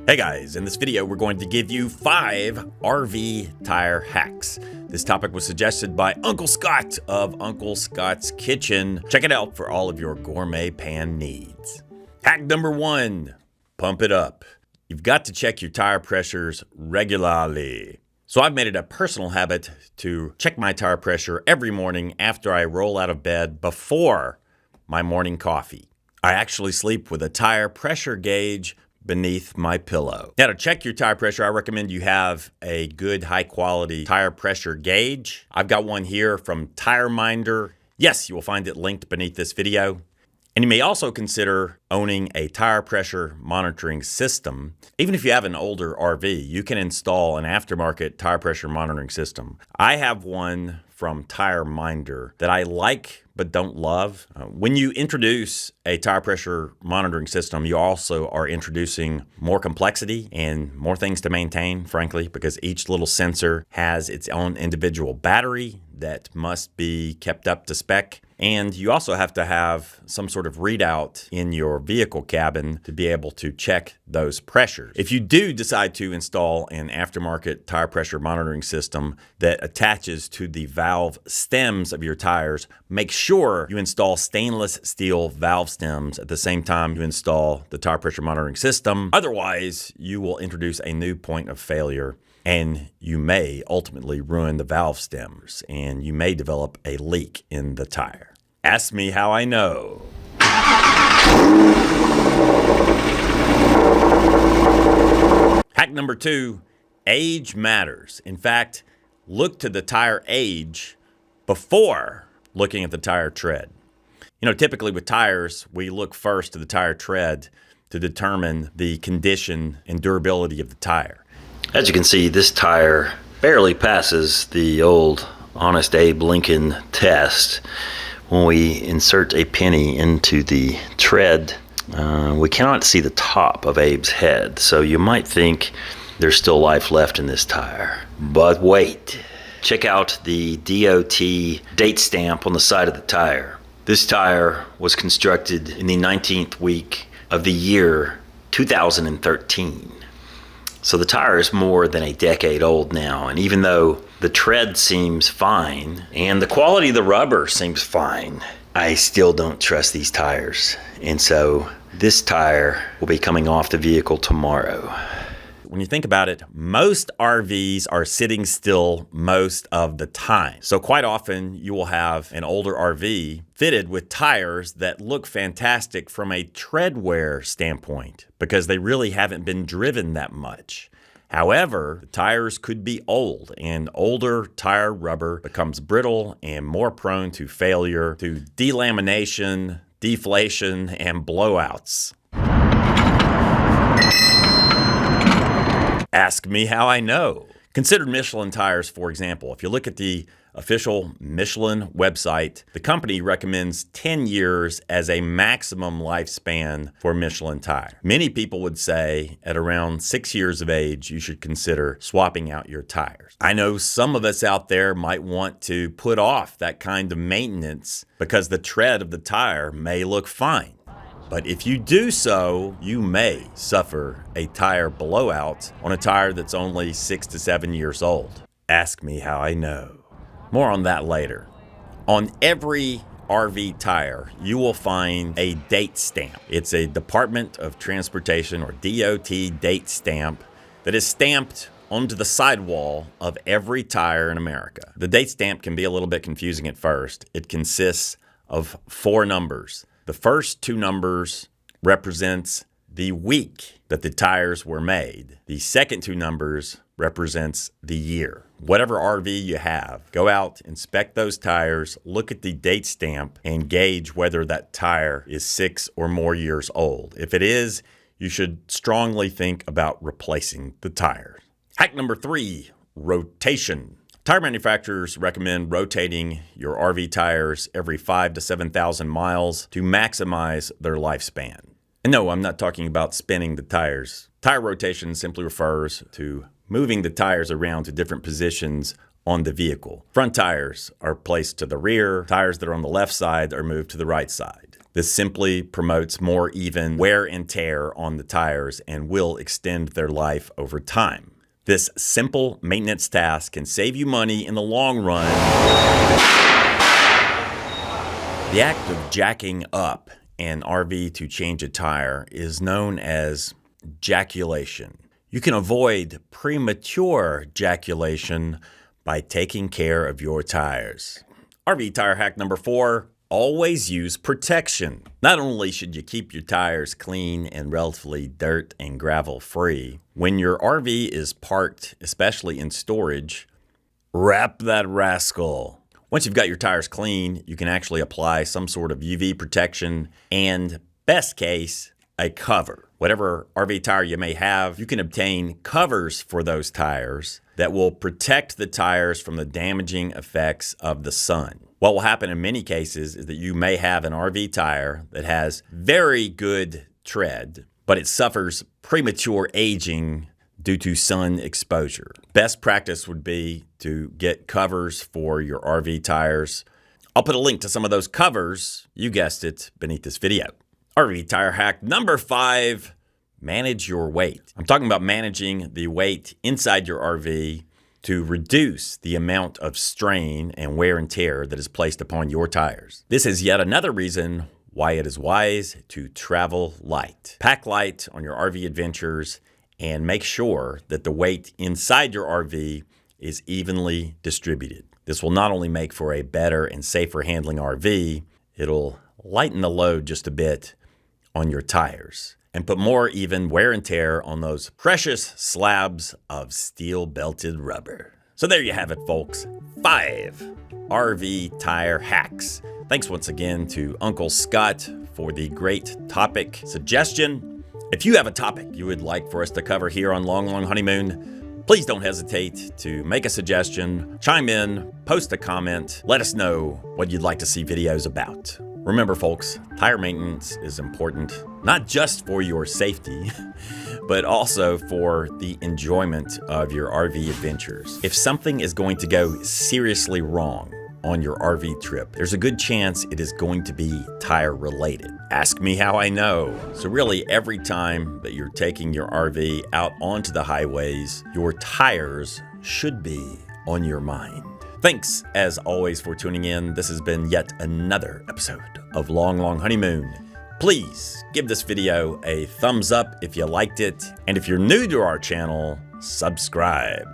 Hey guys, in this video we're going to give you 5 RV tire hacks. This topic was suggested by Uncle Scott of Uncle Scott's Kitchen. Check it out for all of your gourmet pan needs. Hack number 1, pump it up. You've got to check your tire pressures regularly. So I've made it a personal habit to check my tire pressure every morning after I roll out of bed before my morning coffee. I actually sleep with a tire pressure gauge beneath my pillow. Now, to check your tire pressure, I recommend you have a good high quality tire pressure gauge. I've got one here from Tire Minder. Yes, you will find it linked beneath this video. And you may also consider owning a tire pressure monitoring system. Even if you have an older RV, you can install an aftermarket tire pressure monitoring system. I have one from Tire Minder that I like but don't love. When you introduce a tire pressure monitoring system, you also are introducing more complexity and more things to maintain, frankly, because each little sensor has its own individual battery that must be kept up to spec. And you also have to have some sort of readout in your vehicle cabin to be able to check those pressures. If you do decide to install an aftermarket tire pressure monitoring system that attaches to the valve stems of your tires, make sure you install stainless steel valve stems at the same time you install the tire pressure monitoring system. Otherwise, you will introduce a new point of failure, and you may ultimately ruin the valve stems, and you may develop a leak in the tire. Ask me how I know. Hack number 2, age matters. In fact, look to the tire age before looking at the tire tread. You know, typically with tires, we look first to the tire tread to determine the condition and durability of the tire. As you can see, this tire barely passes the old Honest Abe Lincoln test. When we insert a penny into the tread, we cannot see the top of Abe's head, so you might think there's still life left in this tire. But wait, check out the DOT date stamp on the side of the tire. This tire was constructed in the 19th week of the year 2013. So the tire is more than a decade old now, and even though the tread seems fine and the quality of the rubber seems fine, I still don't trust these tires. And so this tire will be coming off the vehicle tomorrow. When you think about it, most RVs are sitting still most of the time. So quite often you will have an older RV fitted with tires that look fantastic from a tread wear standpoint because they really haven't been driven that much. However, the tires could be old, and older tire rubber becomes brittle and more prone to failure, to delamination, deflation, and blowouts. Ask me how I know. Consider Michelin tires, for example. If you look at the official Michelin website, the company recommends 10 years as a maximum lifespan for Michelin tire. Many people would say at around 6 years of age, you should consider swapping out your tires. I know some of us out there might want to put off that kind of maintenance because the tread of the tire may look fine. But if you do so, you may suffer a tire blowout on a tire that's only 6 to 7 years old. Ask me how I know. More on that later. On every RV tire, you will find a date stamp. It's a Department of Transportation or DOT date stamp that is stamped onto the sidewall of every tire in America. The date stamp can be a little bit confusing at first. It consists of 4 numbers. The first 2 numbers represents the week that the tires were made. The second 2 numbers represents the year. Whatever RV you have, go out, inspect those tires, look at the date stamp, and gauge whether that tire is 6 or more years old. If it is, you should strongly think about replacing the tires. Hack number 3, rotation. Tire manufacturers recommend rotating your RV tires every 5,000 to 7,000 miles to maximize their lifespan. And no, I'm not talking about spinning the tires. Tire rotation simply refers to moving the tires around to different positions on the vehicle. Front tires are placed to the rear. Tires that are on the left side are moved to the right side. This simply promotes more even wear and tear on the tires and will extend their life over time. This simple maintenance task can save you money in the long run. The act of jacking up an RV to change a tire is known as jaculation. You can avoid premature jaculation by taking care of your tires. RV tire hack number 4, always use protection. Not only should you keep your tires clean and relatively dirt and gravel free, when your RV is parked, especially in storage, wrap that rascal. Once you've got your tires clean, you can actually apply some sort of UV protection and, best case, a cover. Whatever RV tire you may have, you can obtain covers for those tires that will protect the tires from the damaging effects of the sun. What will happen in many cases is that you may have an RV tire that has very good tread, but it suffers premature aging due to sun exposure. Best practice would be to get covers for your RV tires. I'll put a link to some of those covers, you guessed it, beneath this video. RV tire hack number 5, manage your weight. I'm talking about managing the weight inside your RV to reduce the amount of strain and wear and tear that is placed upon your tires. This is yet another reason why it is wise to travel light. Pack light on your RV adventures and make sure that the weight inside your RV is evenly distributed. This will not only make for a better and safer handling RV, it'll lighten the load just a bit on your tires and put more even wear and tear on those precious slabs of steel-belted rubber. So there you have it, folks. 5 RV tire hacks. Thanks once again to Uncle Scott for the great topic suggestion. If you have a topic you would like for us to cover here on Long Long Honeymoon, please don't hesitate to make a suggestion, chime in, post a comment, let us know what you'd like to see videos about. Remember, folks, tire maintenance is important, not just for your safety, but also for the enjoyment of your RV adventures. If something is going to go seriously wrong on your RV trip, there's a good chance it is going to be tire related. Ask me how I know. So really, every time that you're taking your RV out onto the highways, your tires should be on your mind. Thanks, as always, for tuning in. This has been yet another episode of Long Long Honeymoon. Please give this video a thumbs up if you liked it. And if you're new to our channel, subscribe.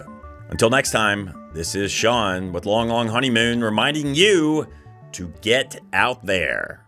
Until next time, this is Sean with Long Long Honeymoon reminding you to get out there.